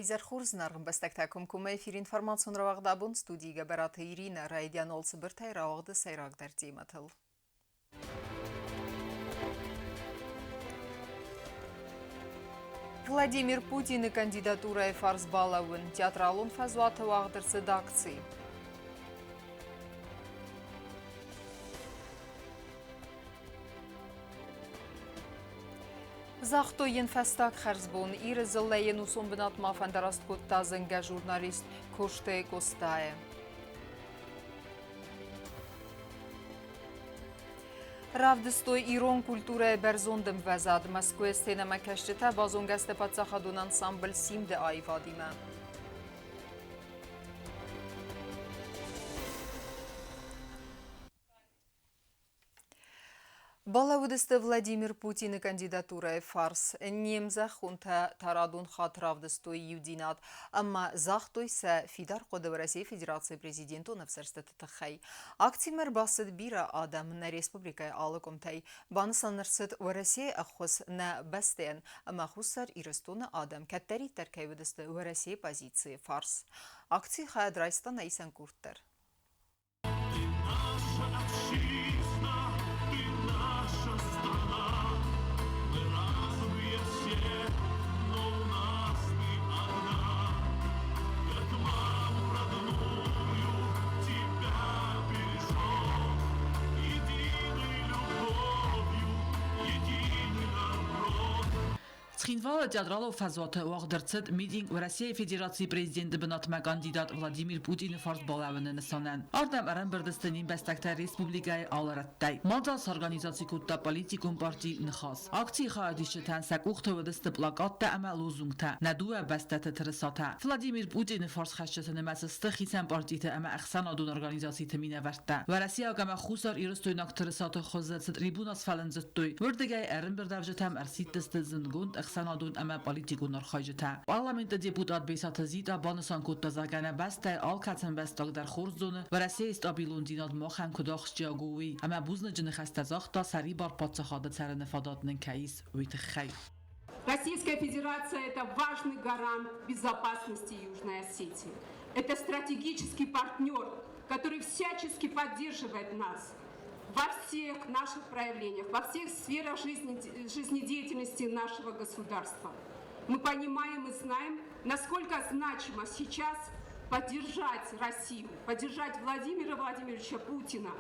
Այզեր խուրզնար բստակտակում կում էֆիր ինформацион равաղդաբուն ստուդիի գաբարաթը Իրինա ռայդյան olsı բրթայ равաղды սայրակ դերձի մտыл։ Владимир Путин и кандидатура Фарс Балавын театралун фазваты вағдырсы дакци. Захтоен фастак харзбон ир злеен усомбнат мафандараст коттазенга журналист Коште Костае. Равдыстой Ирон культура берзондым вазад Москве стенема кашчета базонгасте пацахадун ансамбль Симде айвадима. Балавудысты Владимир Путин и кандидатура Фарс немза хунта тарадун хат равдыстой юдинат, амма захтойса фидар коды в России Федерации президенту навсерстеты тахай. Актимер басыд бира адам на республикай алыкомтай, банысанырсыд в России ахос на бастен, амма хусар ирыстуна адам каттари теркайвудысты в России позиции Фарс. Акции хаядрайста на исан курттер. Схинвала театралов фазвата уагдырцыд митинг в России Федерации президенты бынатма кандидат Владимир Путин фарс балавыны нысанан. Ардам арам бірдістінен бәстәктә республикай алараттай. Маджалс организации кутта политикум партий нхас. Акции хаадиші тәнсәк уқты вадысты плакатта әмә лозунгта. Надуа бәстәті тырысата. Владимир Путин фарс хәшчетіні мәсісті хисен партийті әмә әхсан адун организации тіміне вәртті. В Россия әмә хусар ирыстойнак тырысаты хозатсы трибунас фәлін зыттой. Вөрдігай әрін бірдәвжетәм әрситтісті зынгунд سنادون اما پالیتیکون خارجته. پارلمانت دیپوتات بیسات زیدا بانسان کد تزاگن بسته آل کتن بستاق در خورزونه و رسی استابیلون دیناد ماخن کداخش جاگوی اما بوزن جن خسته زاختا سری بار پادشاهات سر نفادات نکایس ویت خیر. Российская Федерация – это важный гарант безопасности Южной Осетии. Это стратегический партнер, который всячески поддерживает нас во всех наших проявлениях, во всех сферах жизнедеятельности нашего государства. Мы понимаем и знаем, насколько значимо сейчас поддержать Россию, поддержать Владимира Владимировича Путина,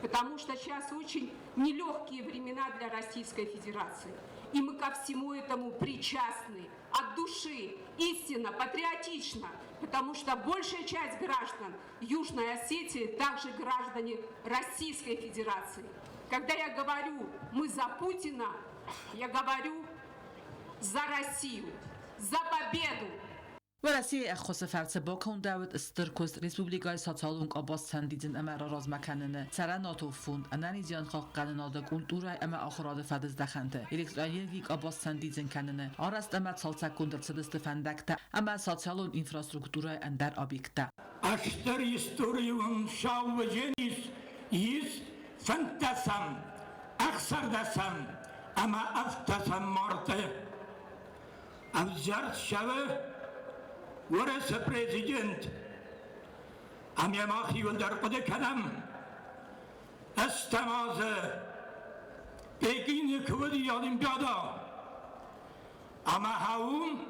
потому что сейчас очень нелегкие времена для Российской Федерации. И мы ко всему этому причастны от души, истинно, патриотично, потому что большая часть граждан Южной Осетии также граждане Российской Федерации. Когда я говорю «мы за Путина», я говорю «за Россию», «за победу». و رسی اخوص فرصه با کن داود استرکوز ریسپوبلیکای ساتالونگ آباز سندیدن اما راز مکننه سر ناتو فوند انانی جان خاق قنناده کلتورای اما آخراد فدز دخنته الکترانیک آباز سندیدن کننه آرست اما سالسک کندر سدست فندکته اما ساتالون اینفراسترکتورای اندر آبیکته اشتر استوریون شاو جنیس یز فنتسم اخسردسم اما افتسم مرته امزرد شوه ورث президент اميماخي وندرقد كلام استماز بكين كودي اولمبيادا اما هاوم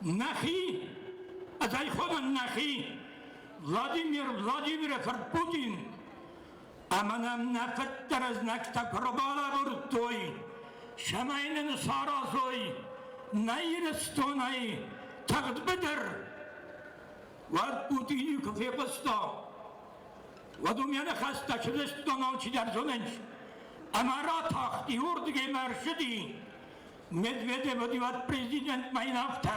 نخي ازاي خودن نخي Vladimir Putin اما نم نفتر از نکتا کربالا بردوی شماین سارازوی نیرستونای تغد بدر وارد بودینی که فی قسطا و دومیان خسته شدست دانالچی در زننج اما را تاختی اردگی مرشدی مدوده و دیوات پریزیدنت مای نفته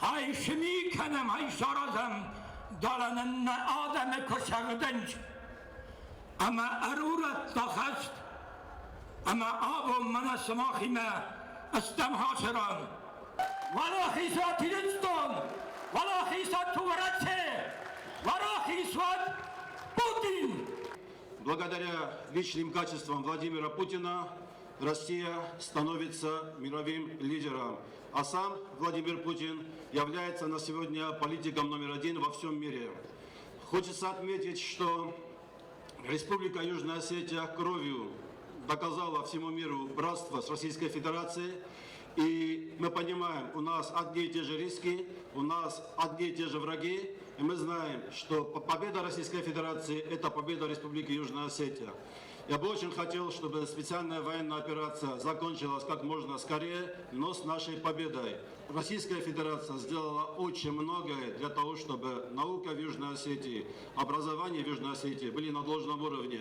های شمی کنم های شارازم دالانن آدم کشاگدنج اما ارورت تاخست اما آب و من سماخی ما استم حاشران ولا خيسات لينستون ولا خيسات Тувараче ولا خيسات Путин. Благодаря личным качествам Владимира Путина Россия становится мировым лидером, а сам Владимир Путин является на сегодня политиком номер один во всем мире. Хочется отметить, что Республика Южная Осетия кровью доказала всему миру братство с Российской Федерацией. И мы понимаем, у нас одни и те же риски, у нас одни и те же враги. И мы знаем, что победа Российской Федерации – это победа Республики Южная Осетия. Я бы очень хотел, чтобы специальная военная операция закончилась как можно скорее, но с нашей победой. Российская Федерация сделала очень многое для того, чтобы наука в Южной Осетии, образование в Южной Осетии были на должном уровне.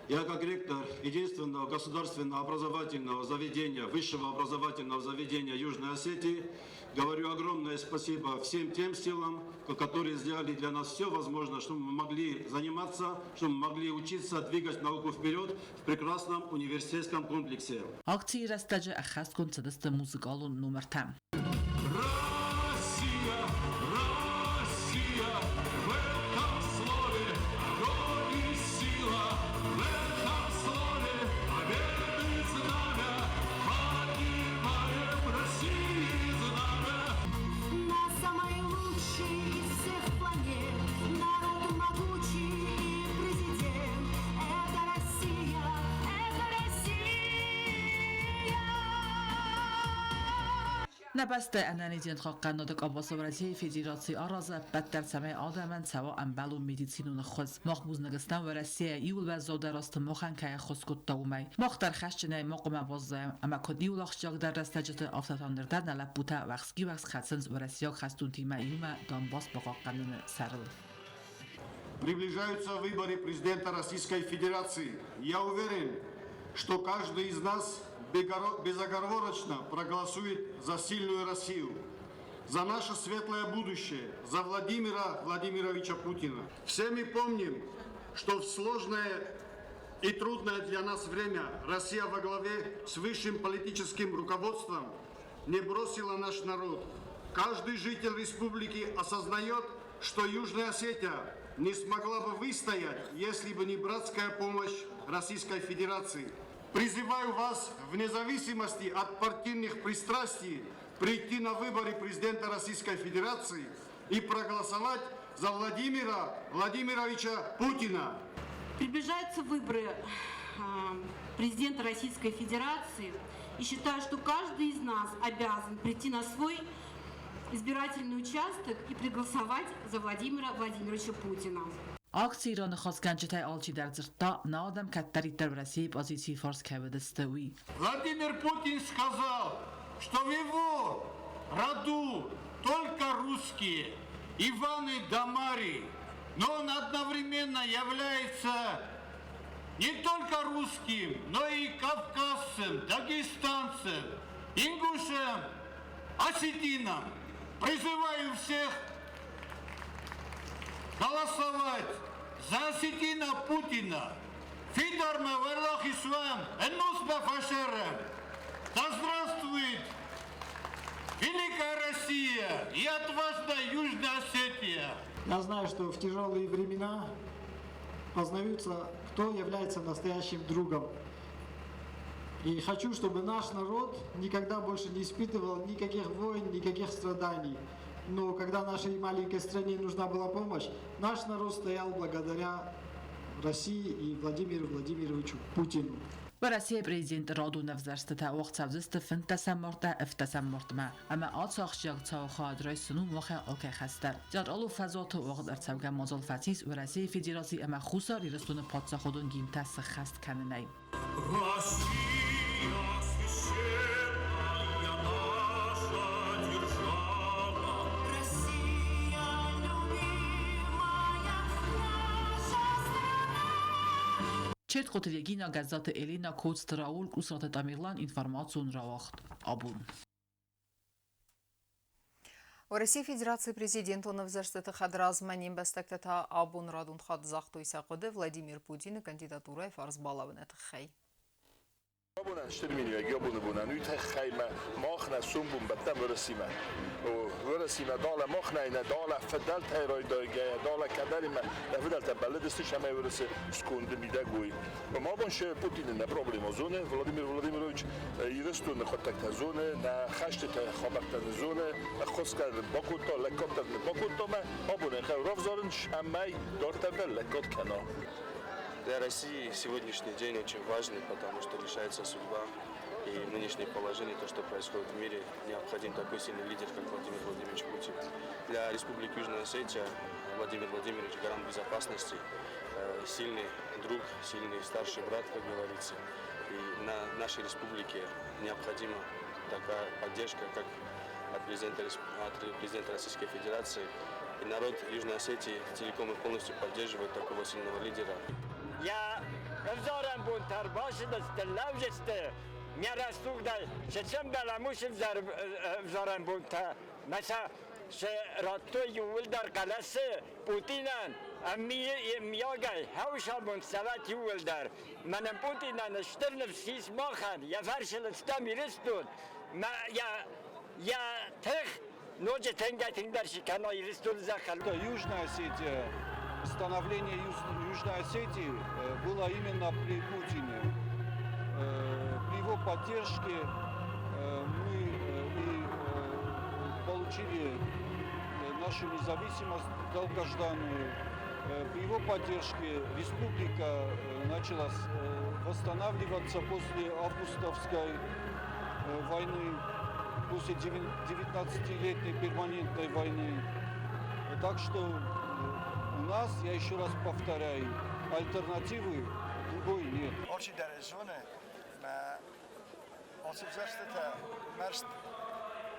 Я как ректор единственного государственного образовательного заведения, высшего образовательного заведения Южной Осетии, говорю огромное спасибо всем тем силам, которые сделали для нас все возможное, чтобы мы могли заниматься, чтобы мы могли учиться, двигать науку вперед в прекрасном университетском комплексе. Акции растаджа ахаст концерта музыкалу номер 10. نبسته انانیدین خواهد نودک آباس ورزی فدراسیون آراز بدتر سمای آدمان سوا انبالو مدیسینون خز مخبوز نگستان ورزی ایول و زود راست مخن که خسکت دومی مختر خشنه مقام بازم اما کدی ولاخشیاق در رستجت آفتان در نلب بوده وقتی وقت خدسنز ورزیاق خستون تیم ایوم دانباس بقاقنن سرل. Приближаются выборы президента Российской Федерации. Я уверен, что каждый из нас безоговорочно проголосует за сильную Россию, за наше светлое будущее, за Владимира Владимировича Путина. Все мы помним, что в сложное и трудное для нас время Россия во главе с высшим политическим руководством не бросила наш народ. Каждый житель республики осознает, что Южная Осетия не смогла бы выстоять, если бы не братская помощь Российской Федерации. Призываю вас, вне зависимости от партийных пристрастий, прийти на выборы президента Российской Федерации и проголосовать за Владимира Владимировича Путина. Приближаются выборы президента Российской Федерации, и считаю, что каждый из нас обязан прийти на свой избирательный участок и проголосовать за Владимира Владимировича Путина. Акции рано خواستگنجتای آلچی در زرتا نادم کتری در ورسی позиции форс кеведестуи. Владимир Путин сказал, что в его роду только русские, Иваны да Марии, но он одновременно является не только русским, но и кавказцем, дагестанцем, ингушем, осетином. Призываю всех голосовать за осетина Путина. Фидарма Варлахисвам, Энусба Фашерем. Да здравствует Великая Россия и отважная Южная Осетия. Я знаю, что в тяжелые времена познаются, кто является настоящим другом. И хочу, чтобы наш народ никогда больше не испытывал никаких войн, никаких страданий. Но когда нашей маленькой стране нужна была помощь, наш народ стоял благодаря России и Владимиру Владимировичу Путину. ورسی پرزیدنت رادو نفذرسته تا وقت سبزست فن تسمرته افتسمرت ما اما آتاخ جاگ تا خاد رای سنو مخه آلکه خستر جد آلو فضات و وقت ارتبگه مازال فتیس ورسی فدراسی اما خصوصا رستون پادسا خودون گیم تست خست کنه نیم چت قطریگینا گزات الینا کوست راول کسرات تامیرلان информацию равахт абун. В России Федерации президент он взял хадраз маним бастактата абун радун хад захту исакоде Владимир Путин кандидатура фарз балавнет хай. Abuna штырмини, абуна буна, нույт хайма, махна сумбум баттам вырасима. برسیم دال مخنینه دال فدل تیرای دایگه دال کدریم فدل تبله دستش همه ورسه سکونده میده گوی و ما بونش پوتین نه پروبلم زونه ولادیمیرویچ یرستون خودت زونه نه خشت خامت زونه خسکر باکوتا لکوتر باکوتا ما بونه خروفزارنش همه دارتبل لکوت کنا. Для России сегодняшний день очень важный, потому что решается судьба. И в нынешнем положении, то, что происходит в мире, необходим такой сильный лидер, как Владимир Владимирович Путин. Для Республики Южная Осетия Владимир Владимирович гарант безопасности, сильный друг, сильный старший брат, как говорится. И на нашей республике необходима такая поддержка, как от президента Российской Федерации. И народ Южной Осетии целиком и полностью поддерживает такого сильного лидера. Я взором бунтар башен стеллавжесте. Мне рассудка, зачем беламусим взором бунтар? Mesela Ratto Юлдар Каласы Путинан Мьягай Хаушабун Сават Юлдар. Мене Путинан Штырнов Сис Махан. Я вершил стамиристун. Я тех ночи тенгатингдарши канал иристун захал. Южная Осетия, становление Южной Осетии было именно при Путине. При его поддержке мы и получили нашу независимость долгожданную. При его поддержке республика начала восстанавливаться после августовской войны, после 19-летней перманентной войны. Так что у нас, я еще раз повторяю, альтернативы другой нет.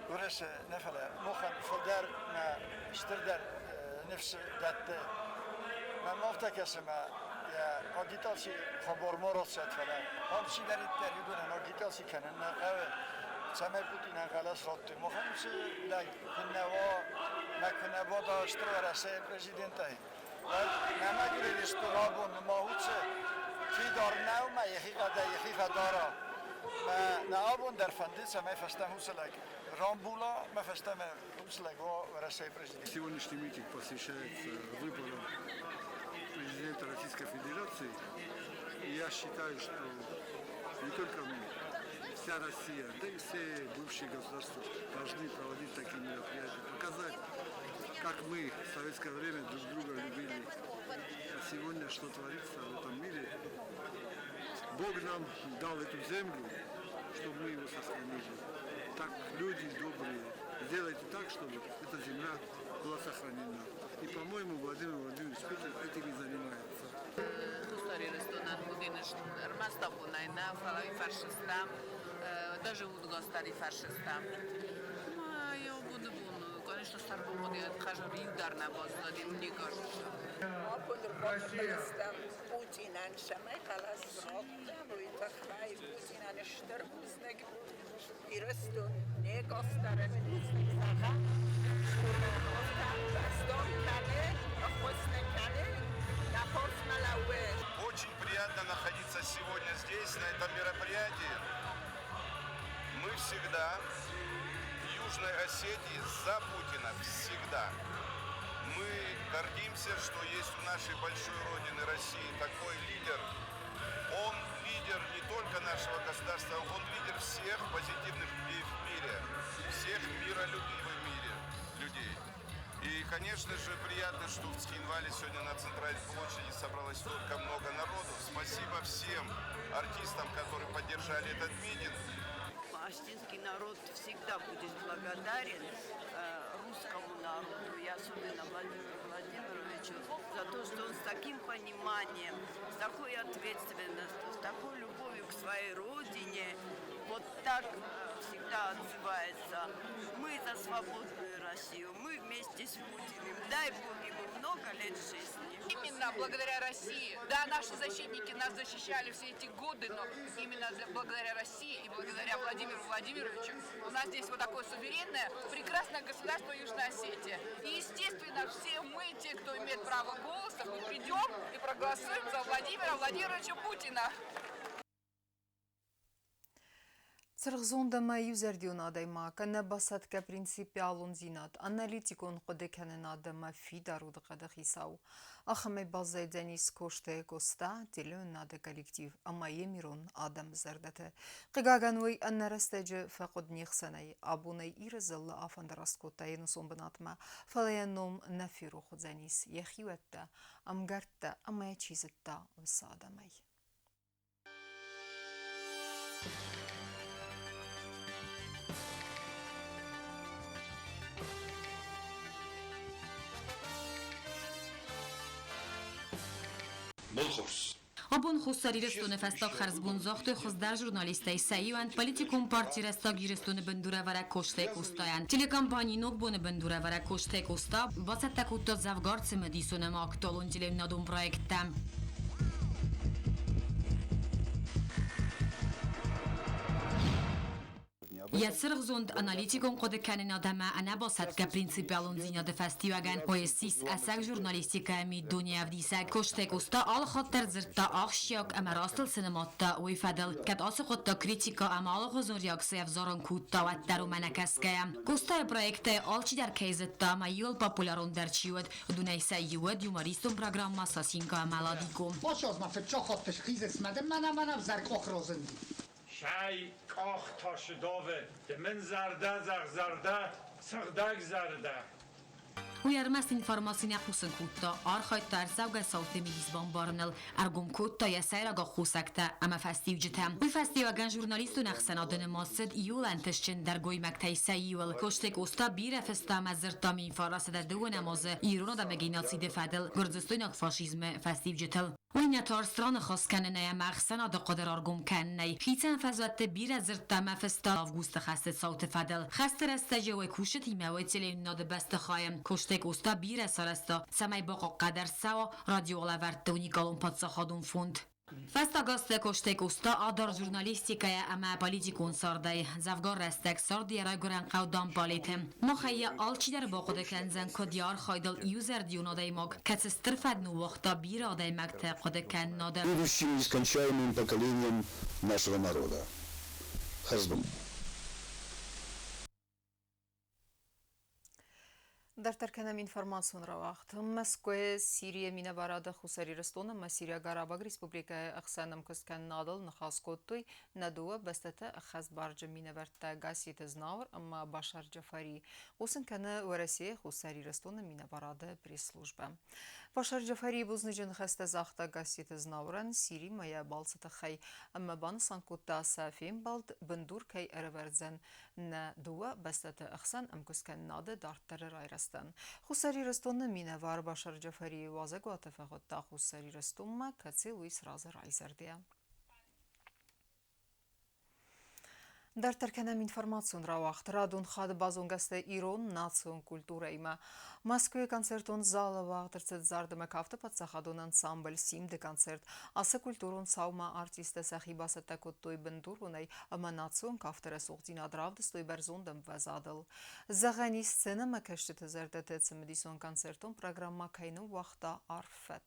ورش نفله مخن فدر ما اشتردر نفس دت ما مفتك اسمه يا قديتالسي خبر مرات فلا هم شي بريد تريدون ان قديتالسي كان قوي سمع بوتين خلاص رات مخن شي لا كنا ما كنا بودا اشتر رئيس بريزيدنتاي ما غير الاسترابون ما هو في دارنا وما يخي دارا ما نابون در فندي سمع فستان هوسلاك Рамбула, мы фестаме услугу России президента. Сегодняшний митинг посвящается выборам президента Российской Федерации. И я считаю, что не только мы, вся Россия, да и все бывшие государства должны проводить такие мероприятия, показать, как мы в советское время друг друга любили. А сегодня что творится в этом мире? Бог нам дал эту землю, чтобы мы его сохранили. Так, люди добрые, сделайте так, чтобы эта земля была сохранена. И, по-моему, Владимир Владимирович Путин этим и занимается. Конечно, старбом подъедет, хажар юдар на баз, Владимир не кажется. Путин, шамай халас рот, вы так хай, Путин, штырбузнек, иросту, не гостарен, бузнек, саха, Очень приятно находиться сегодня здесь, на этом мероприятии. Мы всегда в Южной Осетии за Путина, всегда. Мы гордимся, что есть у нашей большой родины России такой лидер. Он лидер не только нашего государства, он лидер всех позитивных людей в мире, всех миролюбивых в мире людей. И, конечно же, приятно, что в Цхинвале сегодня на Центральной площади собралось столько много народу. Спасибо всем артистам, которые поддержали этот митинг. Палестинский народ всегда будет благодарен русскому народу и особенно Владимиру Владимировичу за то, что он с таким пониманием, с такой ответственностью, с такой любовью к своей родине вот так всегда отзывается. Мы за свободную Россию, мы вместе с Путиным. Дай Бог ему много лет жизни. Именно благодаря России, да, наши защитники нас защищали все эти годы, но именно благодаря России и благодаря Владимиру Владимировичу у нас здесь вот такое суверенное, прекрасное государство Южная Осетия. И, естественно, все мы, те, кто имеет право голоса, мы придем и проголосуем за Владимира Владимировича Путина. Цргзондама юзердионадайма канабасатка принципиалун зинат аналитикон қодеканенадама фидаруд қадахисау. Ахаме базай Денис Коште Коста телеонаде коллектив Амаемирон Адам Зардате. Қигаганвай аннарастеджи фақуд нихсанай абунай ирзалла афандараскотайну сомбанатма фалаяном нафиру худзанис яхиуетта амгарта амая чизетта высадамай. Abon xussari restone festak xarzbun zaxtu xuzdar jurnalistay sayuand politikum parti restak restone bendura vara koshtek ustayan. Telekampanyi nokbone bendura vara koshtek usta vasettak utta zavgartse medisonema aktualun dilevnadum projektem. Яцргзонд аналитикон қодеканен адама анабасатка принципиалун зиняды фестиваган поэсис асак журналистика ми дунявдисак коштек уста ал хаттар зирта ахшяк амарастыл синематта уйфадыл кат асы хотта критика амал хозун реакция взорон кутта ваттару манакаская коста проекте алчи дар кейзетта майол популярун дар чиуд дунайса юд юмористум программа сасинка амаладикум Башаз ма фча хаттш хизес мадам манам зарк охрозенди شای کاخ تاش داوه من زرده سغدک زرده Uyarmas informasyonu xusun kutta arxaytlar zavga sauti milizban barnal argum kutta yasayraga xusakta ama festivcitem. Bu festivagan jurnalistu naxsan adını masid yul antışçın dergoy maktaysa yul koştek usta bir festa mazırta min farası da dua namazı İran'a da meginatsi defadil Gürcistanak faşizmi festivcitel. Oyna tarstran khas kanene maxsan ad qadar argum kanne khitan fazat bir zirta ma festa avgust khast saut fadil khast rastaje و کوشت ایمویتل ناد بست خایم کشتک استا بیر سالستا سمای باقا قدر سوا رادیو لاورت دونی کالون پاتسا خادون فوند Festa gaste koshtek usta adar jurnalistikaya ama politikun sarday zavgar restek sardiyara gören qavdan palitim. Mokhaya alchi dar boqda kanzan kodiyar khaydal user dionadaymog katsistr fadnu waqta bir adaymak taqda kannada. Будущим нескончаемым поколением нашего народа. Хазбум. Dar terkenem informațion rawaxt. Moskva Suriye mine barada Xusaririston ma Suriya Qarabağ Respublika aqsanam kuskan nadal naxaskotoy nadua bastata xaz barja mine barta gasit znavr amma Bashar Jafari usun kana Rossiya Xusaririston mine barada press-служба. Bashar Jafari buznijin xasta zaxta gasit znavran Siri maya balsata xay amma ban sankutta safim bald bendur kay aravardzan na dua bastata aqsan am kuskan nada dartar rayrastan. Xusaririston mine var Bashar Jafari wazagwa tafaqutta Xusaririston ma katsi Luis Razer Ayzardia. Dar terkenem informațion rawaxt radun xad bazon gaste Iron națion kultura ima Moskva koncerton zala wagterset zardama kafta patsaxadon ansambl simde koncert asa kulturun sauma artiste saxibasa takottoy bendurunay ama națion kaftara soxdina dravdestoy berzondam vazadal zagani scena makashtet zerdatet medison koncerton programma kaynu waqta arfet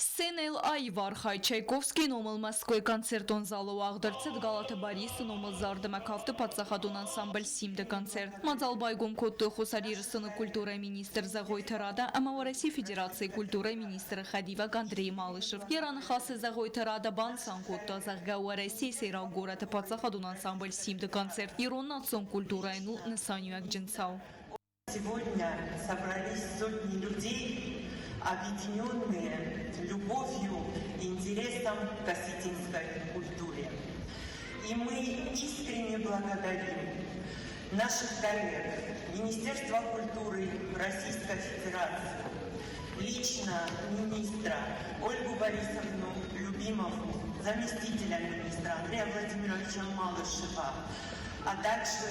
Սենել այվարխայ Չայկովսկին ομլ Մոսկվայ կոնցերտոն զալով աղդրցետ Գալատը Բարիսն ομլ զարդմակավտը պատսախադուն անսամբլ սիմդը կոնցերտ։ Մածալբայգում կոտը խոսարիրսını կուլտուրայ մինիստր Զաղոյ Թրադա, ama Россия Федерации культуры министра Хадива Андрей Малышев. Яран хасы Զաղոյ Թրադա բանցան կոտը Զաղգաուա Россия սերավ գորատը պատսախադուն անսամբլ սիմդը կոնցերт։ Իրոն նացիոն կուլտուրայնու նսանյուակ ջնցավ։ Сегодня собрались сотни людей, объединенные любовью и интересом к осетинской культуре. И мы искренне благодарим наших коллег Министерства культуры Российской Федерации, лично министра Ольгу Борисовну Любимову, заместителя министра Андрея Владимировича Малышева, а также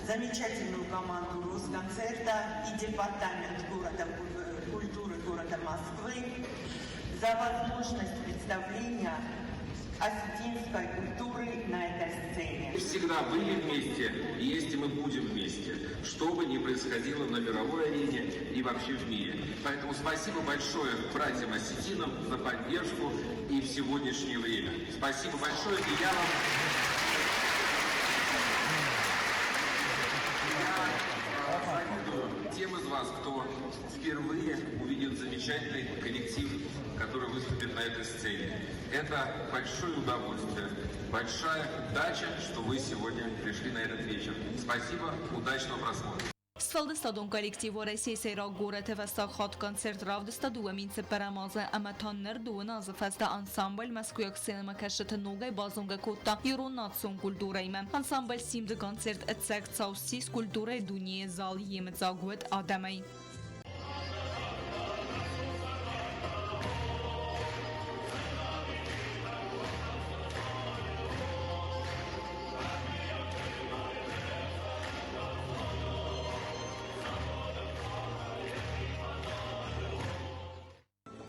замечательную команду Росконцерта и департамент культуры города Москвы за возможность представления осетинской культуры на этой сцене. Мы всегда были вместе, и есть и мы будем вместе, что бы ни происходило на мировой арене и вообще в мире. Поэтому спасибо большое братьям осетинам за поддержку и в сегодняшнее время. Спасибо большое, и я вам... впервые увидит замечательный коллектив, который выступит на этой сцене. Это большое удовольствие, большая удача, что вы сегодня пришли на этот вечер. Спасибо, удачного просмотра. Սվալդստադոն կոլեկտիվ Ռոսիայի սերագորը թվստակ խատ կոնցերտ ravdստադու ամինցը պարամազը ամաթաններ դուն ազվաստա անսամբլ մասկույակ սենեմա կաշտը նոգայ բազոնգա կոտա իրոնացուն կուլտուրայմը անսամբլ սիմդը կոնցերտ էցեք ծավսիս կուլտուրայ դունիե զալ եմծագուետ ադամայ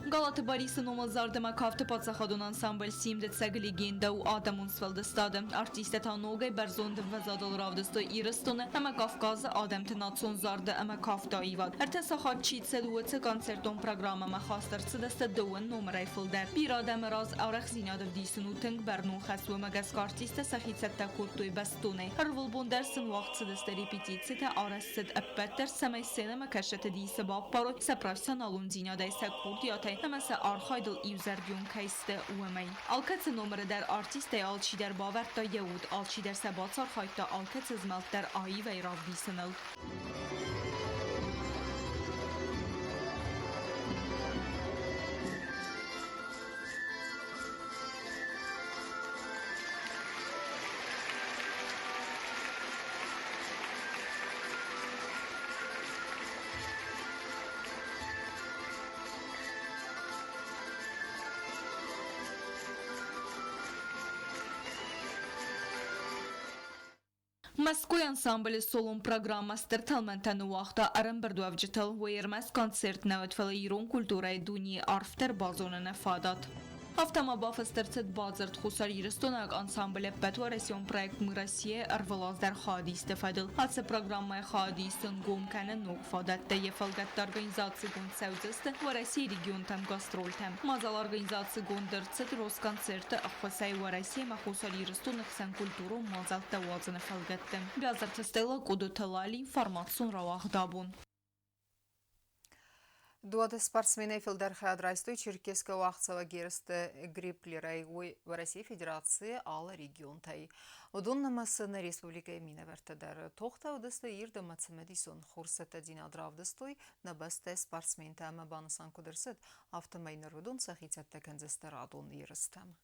Գալատը բարիսը նոմազար դեմակավտը պացախադոն անսամբլ սիմդը ցեգ լեգենդա ու ադամուն սվալդստադը արտիստը թանոգայ բերզոն դվազադալ ravdստո իրստոնը ամա կավկազը ադամ տնացոն զարդը ամա կավտա իվատ արտը սախատ չիցել ուեցը կոնցերտոն պրոգրամը մախաստրցը դստը դուն նոմրայ ֆլդեր պիրադամը ռազ արախ զինադով դիսունու տնգ բերնուն խասու մագասկ արտիստը սախիցետ տակոտույ բաստոնե հրվլ բոնդերսն վաղցը դստերի պիտիցը թե արասցետ əppətlər səməysənə մəkəşətə դիսը բապարոտ սəprafsionalun zinaday səkurt Həməsə arxaydıl ivzərgün kayste uəməy. Alkatsı nomere der artistə alçi der bavertda yevud, alçi der səbat arxaydda alkatsı zmelt der ayi və ravdisənəl. Moskva ansambli solun programmastır talmentan uaqta aramberdu avjital Weirmas konsert navetfala İran kulturay duni arfter bazonuna fadat. Haftama bafastırçet bazırt xusar yiristonak ansambli petvarasyon proyekt Mırasiye arvalazder xadi istifadil. Hatsa programmaya xadi istingum kana nuk fadat da yefalgat organizatsiya gun sevzist Varasiye region tam gastrol tam. Mazal organizatsiya gun dırçet ros konserti axvasay Varasiye ma xusar yiristonak sen kulturu mazal tawazını falgattim. Bazırt stela kudu talali informatsion равахдабун. Дуада спортсмены Филдар Хадрайстой Черкесска Уахцева Герсте Гриплерай в России Федерации Алла регионтай. Удоннамасы на Республика Минавертадар. Тохта удасты ирда Мацамедисон Хурсета Динадравдастой на басте спортсмен тама Банасан Кудерсет автомайнер удон сахицетта Канзестерадон ирстам.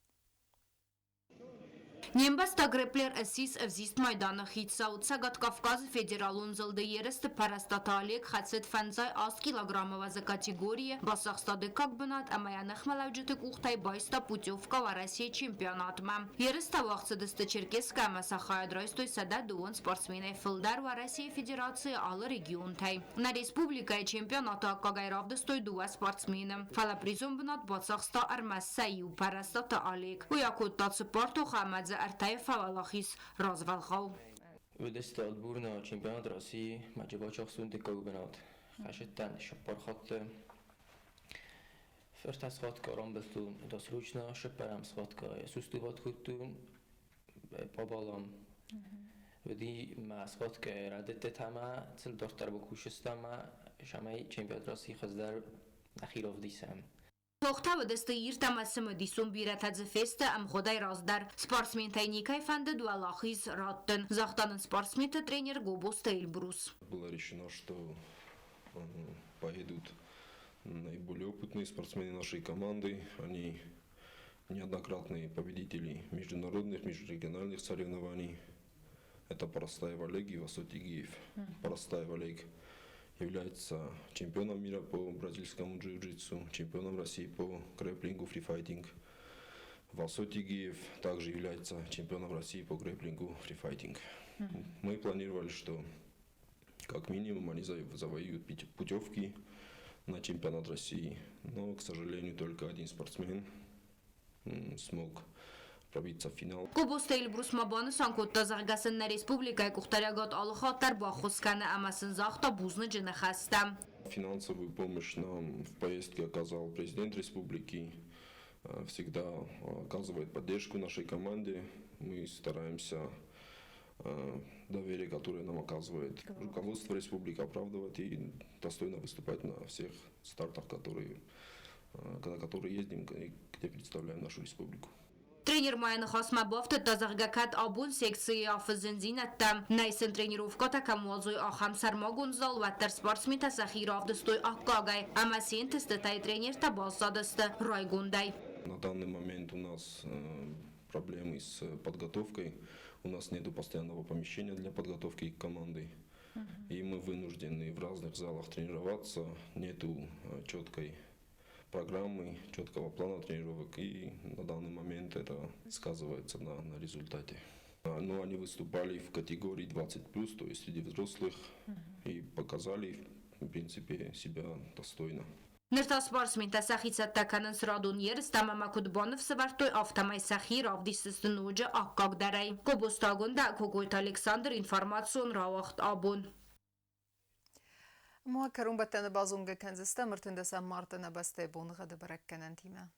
Նեմբաստա գրեպլեր ասիս ավզիստ մայդանը խիցսաուցագատ Կավկազը ֆեդերալուն զլդը երստը պարաստատալիեք խացետ ֆանձայ 10 կիլոգրամովազը կատեգորիը բասախստադեկակ բնատ ամայանախ մալավջտык ուղտայ բայստա պուտյովկա վարասիե չեմպիոնատմա երստա վաղցը դստը չերկեսկա ամասախայադրայստոյ սադա դուон спортсмены Ֆիլդար Վարասիե Ֆեդերացիա ալը ռեգիոնտայ на республикայի չեմպիոնատը ակագայրավ դստոյ դուա спортсмены ֆալապրիզոն բնատ բասախստա արմասայի ու պարաստատալիեք ույակոտտացը պարտող ամadzը Артаев Фавалахис развалхал. Удесте отборна чемпионат России матчебачах сунде кагбенат. Хашеттан шапархат Ферста схватка рамбестун досрочно шаперам схватка сустуват хуттун побалам. Веди ма схватка радете тама цел дортар бакушестама шамай чемпионат России хаздар ахиров дисам. Թողտավը դստը իր տամասը մդիսում բիրաթածը ֆեստը ամխոդայ ռազդար սպորտսմեն թայնիկայ фанды дуалахис раттын захтанын спортсмены тренер Гобоста Эльбрус. Было решено, что поедут наиболее опытные спортсмены нашей команды. Они неоднократные победители международных, межрегиональных соревнований. Это Парастаев Олег и Васоти Гиев. Парастаев Олег является чемпионом мира по бразильскому джиу-джитсу, чемпионом России по грэпплингу, фрифайтинг. Васоти Гиев также является чемпионом России по грэпплингу, фрифайтинг. Мы планировали, что как минимум они завоюют путевки на чемпионат России. Но, к сожалению, только один спортсмен смог пробиться в финал. Գոբոստը Էլբրուս մաբանը սանկոտտա զարգասննա ռեսպուբլիկայ կուղտարյագատ ալխատար բախոսկանը ամասն զախտա բուզնը ջնախաստա. Финансовую помощь нам в поездке оказал президент республики. Всегда оказывает поддержку нашей команде. Мы стараемся доверие, которое нам оказывает руководство республики, оправдывать и достойно выступать на всех стартах, на которые ездим и где представляем нашу республику. Тренер Майан Хасмабовта Тазаргакат Абун секции Афзензината Найсен тренировката Камуазуй Ахам Сармагунзал Ваттер спортсмента Сахировдостой Аккагай Амасин тестетай тренер Табасадоста Райгундай. На данный момент у нас проблемы с подготовкой. У нас нет постоянного помещения для подготовки команды. И мы вынуждены в разных залах тренироваться. Нету четкой программы, четкого плана тренировок. И на данный момент это сказывается на результате. Но они выступали в категории 20+, то есть среди взрослых. И показали, в принципе, себя достойно. Նրտասպարսմին տասախիցատ տականն սրադուն երս տամամակուտ բանով սվարտոյ ավտամայ սախիր ավդիսստն ուջը ակկակ դարայ։ Կոբոստագոն դա կոգոյտ Ալեքսանդր ինформацион რავախտ աբուն։ Muhakkarun battana bazunga kanzista mırtında san martana baste bonğadı barakkanan tima.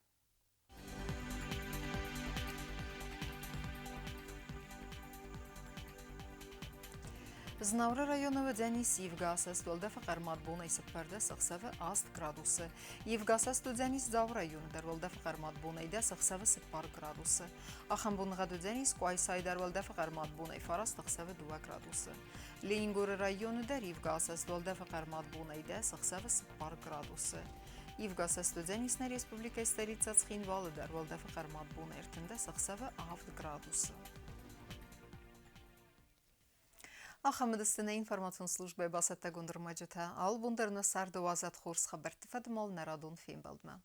Znavra rayonova Denis Yevgasas dolda faqar madbuna isipparda 6 gradusi. Yevgasas do Denis Zav rayonida dolda faqar madbuna ida 6 gradusi. Axan bunğa do Denis Qoysay dolda faqar madbuna faras 2 gradusi. Leingor rayonida Yevgasas dolda faqar madbuna ida 6 gradusi. Yevgasas do Denis na Respublika stolica Tskhinvalı dolda faqar madbuna ertində 6 gradusi. Ахамедстана информацион служба басатта гундырмажыта ал бундарны сарды вазат хорс хабарти фадмал нарадун фем балдма.